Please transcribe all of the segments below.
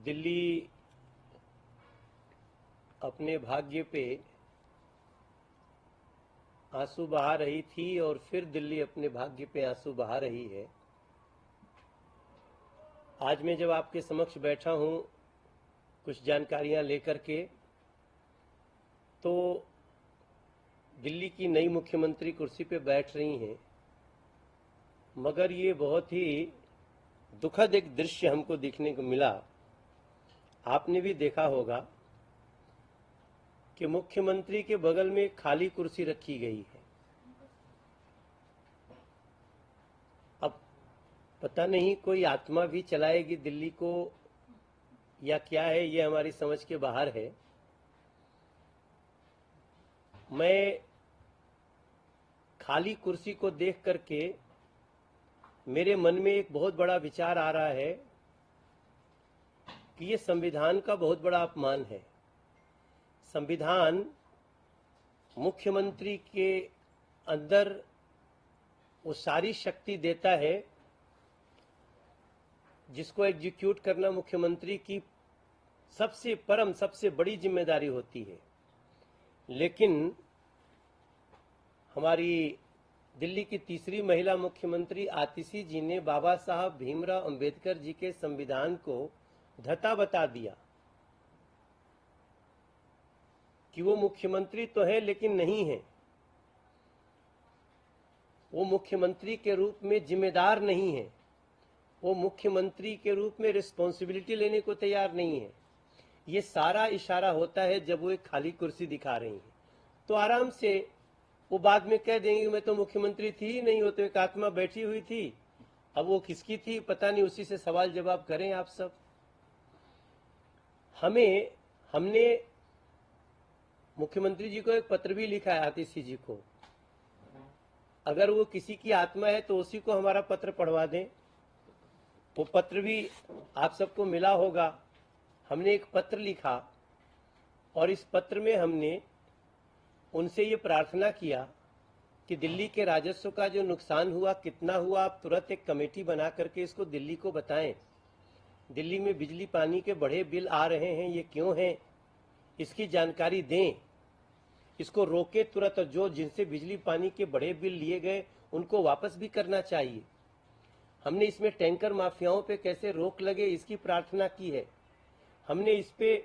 दिल्ली अपने भाग्य पे आंसू बहा रही थी और फिर दिल्ली अपने भाग्य पे आंसू बहा रही है। आज मैं जब आपके समक्ष बैठा हूं कुछ जानकारियां लेकर के, तो दिल्ली की नई मुख्यमंत्री कुर्सी पे बैठ रही हैं, मगर ये बहुत ही दुखद एक दृश्य हमको देखने को मिला। आपने भी देखा होगा कि मुख्यमंत्री के बगल में एक खाली कुर्सी रखी गई है। अब पता नहीं कोई आत्मा भी चलाएगी दिल्ली को या क्या है, ये हमारी समझ के बाहर है। मैं खाली कुर्सी को देख करके मेरे मन में एक बहुत बड़ा विचार आ रहा है कि ये संविधान का बहुत बड़ा अपमान है। संविधान मुख्यमंत्री के अंदर वो सारी शक्ति देता है जिसको एग्जीक्यूट करना मुख्यमंत्री की सबसे परम सबसे बड़ी जिम्मेदारी होती है। लेकिन हमारी दिल्ली की तीसरी महिला मुख्यमंत्री आतिशी जी ने बाबा साहब भीमराव अंबेडकर जी के संविधान को धता बता दिया कि वो मुख्यमंत्री तो है लेकिन नहीं है, वो मुख्यमंत्री के रूप में जिम्मेदार नहीं है, वो मुख्यमंत्री के रूप में रिस्पॉन्सिबिलिटी लेने को तैयार नहीं है। ये सारा इशारा होता है जब वो एक खाली कुर्सी दिखा रही हैं। तो आराम से वो बाद में कह देंगे मैं तो मुख्यमंत्री थी ही नहीं, वो तो एक आत्मा बैठी हुई थी। अब वो किसकी थी पता नहीं, उसी से सवाल जवाब करें आप सब। हमने मुख्यमंत्री जी को एक पत्र भी लिखा है, आतिशी जी को। अगर वो किसी की आत्मा है तो उसी को हमारा पत्र पढ़वा दें। वो पत्र भी आप सबको मिला होगा। हमने एक पत्र लिखा और इस पत्र में हमने उनसे ये प्रार्थना किया कि दिल्ली के राजस्व का जो नुकसान हुआ, कितना हुआ, आप तुरंत एक कमेटी बना करके इसको दिल्ली को बताएं। दिल्ली में बिजली पानी के बड़े बिल आ रहे हैं, ये क्यों हैं, इसकी जानकारी दें। इसको रोके तुरंत, और जो जिनसे बिजली पानी के बड़े बिल लिए गए उनको वापस भी करना चाहिए। हमने इसमें टैंकर माफियाओं पे कैसे रोक लगे इसकी प्रार्थना की है। हमने इस पे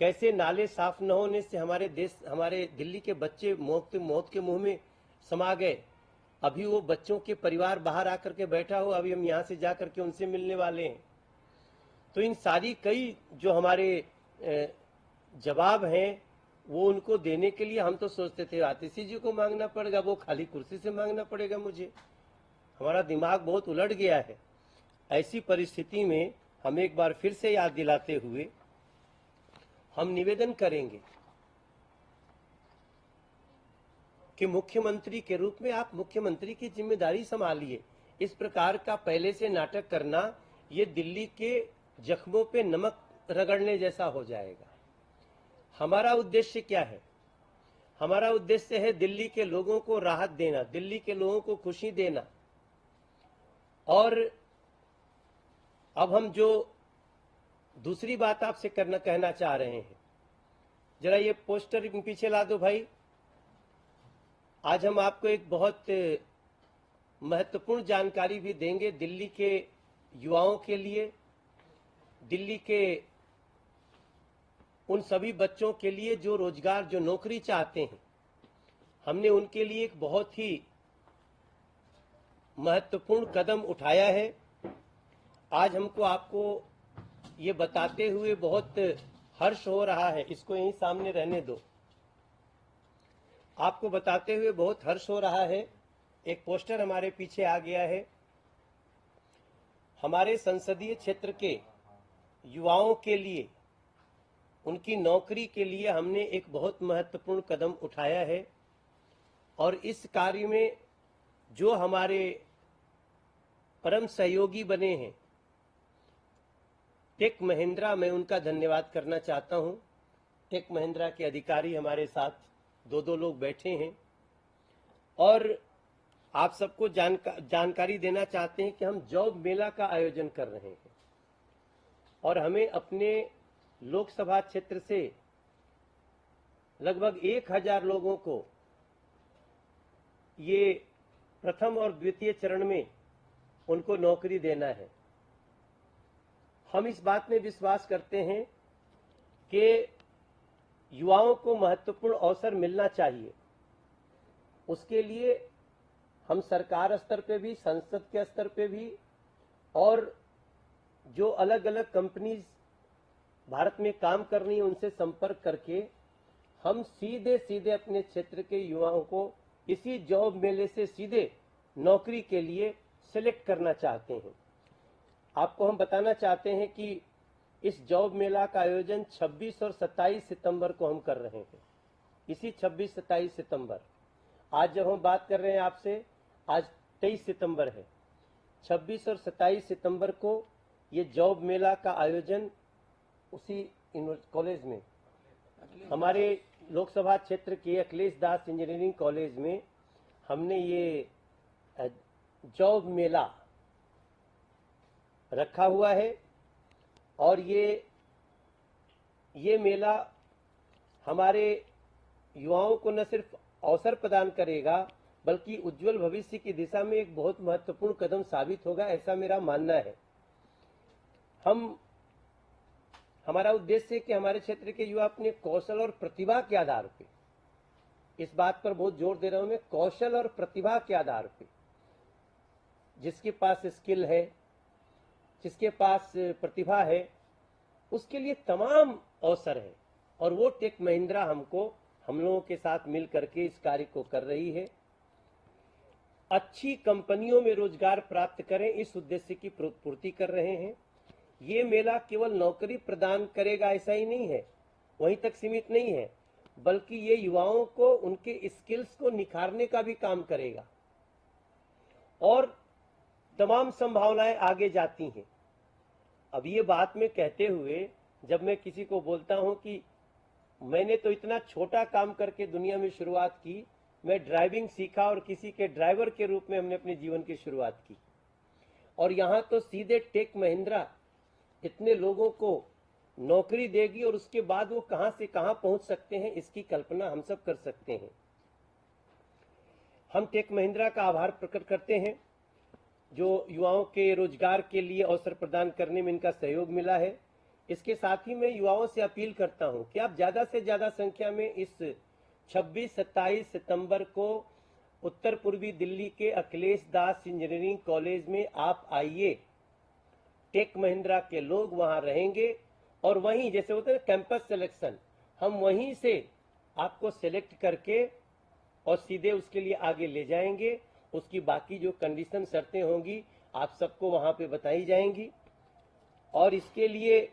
कैसे नाले साफ न होने से हमारे दिल्ली के बच्चे मौत के मुंह में समा गए। अभी वो बच्चों के परिवार बाहर आकर के बैठा हो, अभी हम यहाँ से जा करके उनसे मिलने वाले हैं। तो इन सारी कई जो हमारे जवाब हैं वो उनको देने के लिए हम तो सोचते थे आतिशी जी को मांगना पड़ेगा, वो खाली कुर्सी से मांगना पड़ेगा मुझे। हमारा दिमाग बहुत उलट गया है। ऐसी परिस्थिति में हम एक बार फिर से याद दिलाते हुए हम निवेदन करेंगे कि मुख्यमंत्री के रूप में आप मुख्यमंत्री की जिम्मेदारी संभालिए। इस प्रकार का पहले से नाटक करना ये दिल्ली के जख्मों पे नमक रगड़ने जैसा हो जाएगा। हमारा उद्देश्य क्या है? हमारा उद्देश्य है दिल्ली के लोगों को राहत देना, दिल्ली के लोगों को खुशी देना। और अब हम जो दूसरी बात आपसे कहना चाह रहे हैं, जरा ये पोस्टर पीछे ला दो भाई। आज हम आपको एक बहुत महत्वपूर्ण जानकारी भी देंगे दिल्ली के युवाओं के लिए, दिल्ली के उन सभी बच्चों के लिए जो रोजगार, जो नौकरी चाहते हैं। हमने उनके लिए एक बहुत ही महत्वपूर्ण कदम उठाया है। आज हमको आपको ये बताते हुए बहुत हर्ष हो रहा है। इसको यहीं सामने रहने दो। आपको बताते हुए बहुत हर्ष हो रहा है। एक पोस्टर हमारे पीछे आ गया है। हमारे संसदीय क्षेत्र के युवाओं के लिए, उनकी नौकरी के लिए हमने एक बहुत महत्वपूर्ण कदम उठाया है। और इस कार्य में जो हमारे परम सहयोगी बने हैं टेक महिंद्रा, मैं उनका धन्यवाद करना चाहता हूं। टेक महिंद्रा के अधिकारी हमारे साथ दो लोग बैठे हैं और आप सबको जानकारी देना चाहते हैं कि हम जॉब मेला का आयोजन कर रहे हैं। और हमें अपने लोकसभा क्षेत्र से लगभग 1000 लोगों को ये प्रथम और द्वितीय चरण में उनको नौकरी देना है। हम इस बात में विश्वास करते हैं कि युवाओं को महत्वपूर्ण अवसर मिलना चाहिए। उसके लिए हम सरकार स्तर पे भी, संसद के स्तर पे भी और जो अलग अलग कंपनीज भारत में काम कर रही हैं उनसे संपर्क करके हम सीधे सीधे अपने क्षेत्र के युवाओं को इसी जॉब मेले से सीधे नौकरी के लिए सिलेक्ट करना चाहते हैं। आपको हम बताना चाहते हैं कि इस जॉब मेला का आयोजन 26 और 27 सितंबर को हम कर रहे हैं। इसी 26-27 सितंबर, आज जब हम बात कर रहे हैं आपसे, आज 23 सितंबर है। 26 और 27 सितंबर को ये जॉब मेला का आयोजन उसी कॉलेज में, हमारे लोकसभा क्षेत्र के अखिलेश दास इंजीनियरिंग कॉलेज में हमने ये जॉब मेला रखा हुआ है। और ये मेला हमारे युवाओं को न सिर्फ अवसर प्रदान करेगा बल्कि उज्जवल भविष्य की दिशा में एक बहुत महत्वपूर्ण कदम साबित होगा, ऐसा मेरा मानना है। हमारा उद्देश्य है कि हमारे क्षेत्र के युवा अपने कौशल और प्रतिभा के आधार पे, इस बात पर बहुत जोर दे रहा हूं मैं, कौशल और प्रतिभा के आधार पे, जिसके पास स्किल है, जिसके पास प्रतिभा है, उसके लिए तमाम अवसर है। और वो टेक महिंद्रा हम लोगों के साथ मिल करके इस कार्य को कर रही है। अच्छी कंपनियों में रोजगार प्राप्त करें, इस उद्देश्य की पूर्ति कर रहे हैं। ये मेला केवल नौकरी प्रदान करेगा ऐसा ही नहीं है, वहीं तक सीमित नहीं है, बल्कि ये युवाओं को उनके स्किल्स को निखारने का भी काम करेगा और तमाम संभावनाएं आगे जाती हैं। अब ये बात में कहते हुए जब मैं किसी को बोलता हूं कि मैंने तो इतना छोटा काम करके दुनिया में शुरुआत की, मैं ड्राइविंग सीखा और किसी के ड्राइवर के रूप में हमने अपने जीवन की शुरुआत की, और यहां तो सीधे टेक महिंद्रा इतने लोगों को नौकरी देगी और उसके बाद वो कहां से कहां पहुंच सकते हैं, इसकी कल्पना हम सब कर सकते हैं। हम टेक महिंद्रा का आभार प्रकट करते हैं जो युवाओं के रोजगार के लिए अवसर प्रदान करने में इनका सहयोग मिला है। इसके साथ ही मैं युवाओं से अपील करता हूं कि आप ज्यादा से ज्यादा संख्या में इस 26-27 सितंबर को उत्तर पूर्वी दिल्ली के अखिलेश दास इंजीनियरिंग कॉलेज में आप आइए। टेक महिंद्रा के लोग वहां रहेंगे और वहीं, जैसे होता है कैंपस सिलेक्शन, हम वहीं से आपको सिलेक्ट करके और सीधे उसके लिए आगे ले जाएंगे। उसकी बाकी जो कंडीशन, शर्तें होंगी, आप सबको वहां पे बताई जाएंगी। और इसके लिए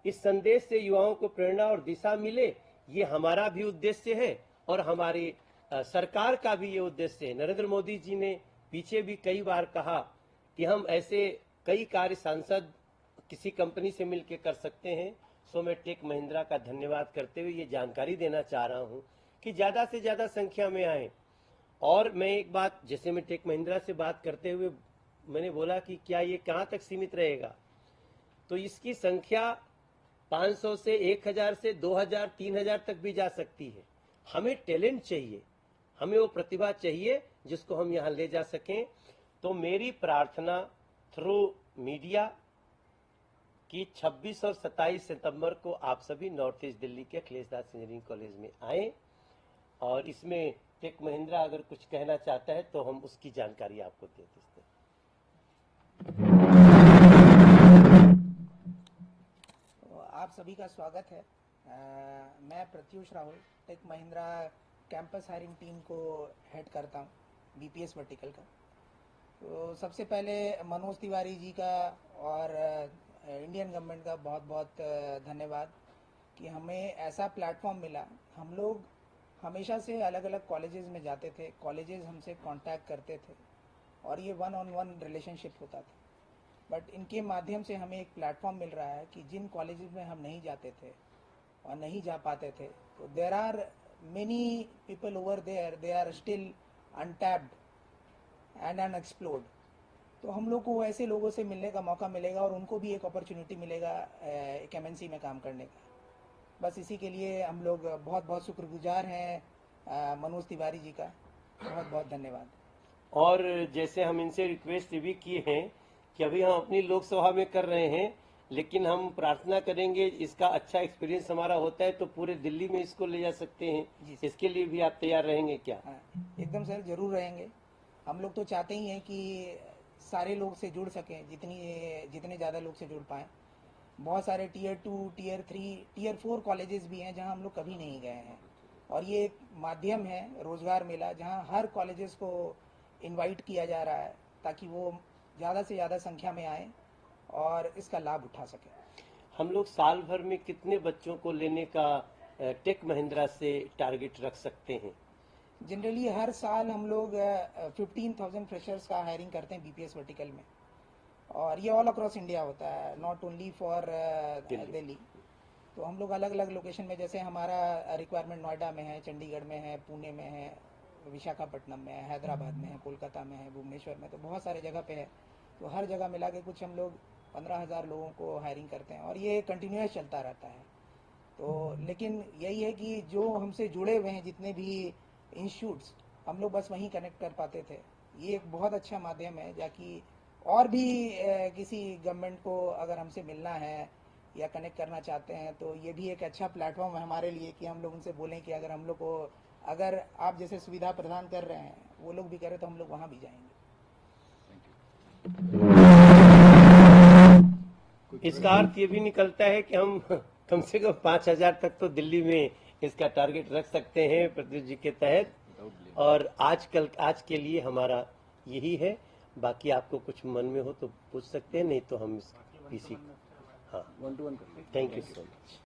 इस संदेश से युवाओं को प्रेरणा और दिशा मिले, ये हमारा भी उद्देश्य है और हमारी सरकार का भी ये उद्देश्य है। नरेंद्र मोदी जी ने पीछे भी कई बार कहा कि हम ऐसे कई कार्य सांसद किसी कंपनी से मिलकर कर सकते हैं। सो मैं टेक महिंद्रा का धन्यवाद करते हुए ये जानकारी देना चाह रहा हूं कि ज्यादा से ज्यादा संख्या में आए। और मैं एक बात, जैसे मैं टेक महिंद्रा से बात करते हुए मैंने बोला कि क्या ये कहां तक सीमित रहेगा, तो इसकी संख्या 500 से 1000 से 2000 3000 तक भी जा सकती है। हमें टैलेंट चाहिए, हमें वो प्रतिभा चाहिए जिसको हम यहाँ ले जा सकें। तो मेरी प्रार्थना थ्रू मीडिया कि 26 और 27 सितंबर को आप सभी नॉर्थ ईस्ट दिल्ली के अखिलेश दास इंजीनियरिंग कॉलेज में आए, और इसमें टेक महिंद्रा अगर कुछ कहना चाहता है तो हम उसकी जानकारी आपको दे देते हैं। आप सभी का स्वागत है। मैं Pratyush Rahul tech Mahindra campus hiring team को हेड करता हूँ, बीपीएस वर्टिकल का। तो सबसे पहले मनोज तिवारी जी का और इंडियन गवर्नमेंट का बहुत बहुत धन्यवाद कि हमें ऐसा प्लेटफॉर्म मिला। हम लोग हमेशा से अलग अलग कॉलेजेस में जाते थे, कॉलेजेस हमसे कांटेक्ट करते थे और ये 1-on-1 रिलेशनशिप होता था। बट इनके माध्यम से हमें एक प्लेटफॉर्म मिल रहा है कि जिन कॉलेजेस में हम नहीं जाते थे और नहीं जा पाते थे, तो there are many people over there, they are still untapped and unexplored. तो हम लोग को ऐसे लोगों से मिलने का मौका मिलेगा और उनको भी एक अपॉर्चुनिटी मिलेगा एक एमएनसी में काम करने का। बस इसी के लिए हम लोग बहुत बहुत शुक्रगुजार हैं मनोज तिवारी जी का। बहुत बहुत धन्यवाद। और जैसे हम इनसे रिक्वेस्ट भी किए हैं कि अभी हम अपनी लोकसभा में कर रहे हैं, लेकिन हम प्रार्थना करेंगे इसका अच्छा एक्सपीरियंस हमारा होता है तो पूरे दिल्ली में इसको ले जा सकते जी हैं। सर। इसके लिए भी आप तैयार रहेंगे क्या? हाँ, एकदम सर, जरूर रहेंगे। हम लोग तो चाहते ही हैं कि सारे लोग से जुड़ सकें, जितने ज़्यादा लोग से जुड़ पाएँ। बहुत सारे टीयर 2, टीयर 3, टीयर 4 कॉलेजेस भी हैं जहां हम लोग कभी नहीं गए हैं, और ये एक माध्यम है रोजगार मेला जहां हर कॉलेजेस को इनवाइट किया जा रहा है ताकि वो ज़्यादा से ज़्यादा संख्या में आए और इसका लाभ उठा सकें। हम लोग साल भर में कितने बच्चों को लेने का टेक महिंद्रा से टारगेट रख सकते हैं? जनरली हर साल हम लोग 15,000 फ्रेशर्स का हायरिंग करते हैं बीपीएस वर्टिकल में, और ये ऑल अक्रॉस इंडिया होता है, नॉट ओनली फॉर दिल्ली। तो हम लोग अलग अलग लोकेशन में, जैसे हमारा रिक्वायरमेंट नोएडा में है, चंडीगढ़ में है, पुणे में है, विशाखापट्टनम में है, हैदराबाद में है, कोलकाता में है, भुवनेश्वर में, तो बहुत सारे जगह पे है। तो हर जगह मिला के कुछ हम लोग 15,000 लोगों को हायरिंग करते हैं और ये कंटिन्यूस चलता रहता है। तो लेकिन यही है कि जो हमसे जुड़े हुए हैं जितने भी इंस्टीट्यूट्स, हम लोग बस वहीं कनेक्ट कर पाते थे। ये एक बहुत अच्छा माध्यम है, जाकि और भी किसी गवर्नमेंट को अगर हमसे मिलना है या कनेक्ट करना चाहते हैं तो ये भी एक अच्छा प्लेटफॉर्म है हमारे लिए कि हम लोग उनसे बोलें कि अगर हम लोग को, अगर आप जैसे सुविधा प्रदान कर रहे हैं वो लोग भी करें तो हम लोग वहाँ भी जाएंगे। इसका अर्थ ये भी निकलता है कि हम कम से कम 5,000 तक तो दिल्ली में इसका टारगेट रख सकते हैं प्रत्युष जी के तहत। और आज के लिए हमारा यही है। बाकी आपको कुछ मन में हो तो पूछ सकते हैं, नहीं तो हम इस पीसी हाँ, 1-to-1 thank you so much.